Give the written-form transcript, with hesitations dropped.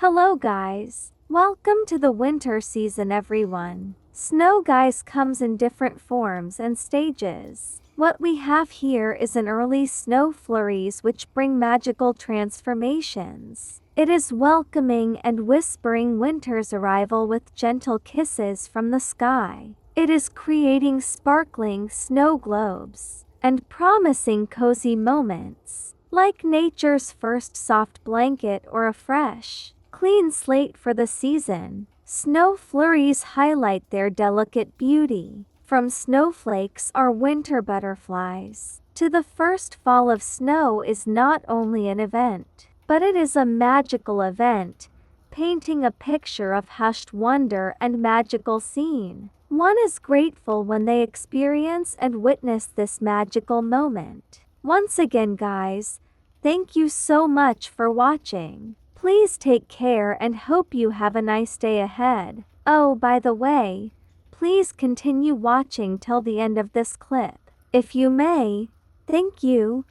Hello guys. Welcome to the winter season everyone. Snow guys comes in different forms and stages. What we have here is an early snow flurries which bring magical transformations. It is welcoming and whispering winter's arrival with gentle kisses from the sky. It is creating sparkling snow globes and promising cozy moments, like nature's first soft blanket or a fresh, clean slate for the season. Snow flurries highlight their delicate beauty. From snowflakes or winter butterflies to the first fall of snow is not only an event, but it is a magical event, painting a picture of hushed wonder and magical scene. One is grateful when they experience and witness this magical moment. Once again guys, thank you so much for watching. Please take care and hope you have a nice day ahead. Oh, by the way, please continue watching till the end of this clip. If you may. Thank you.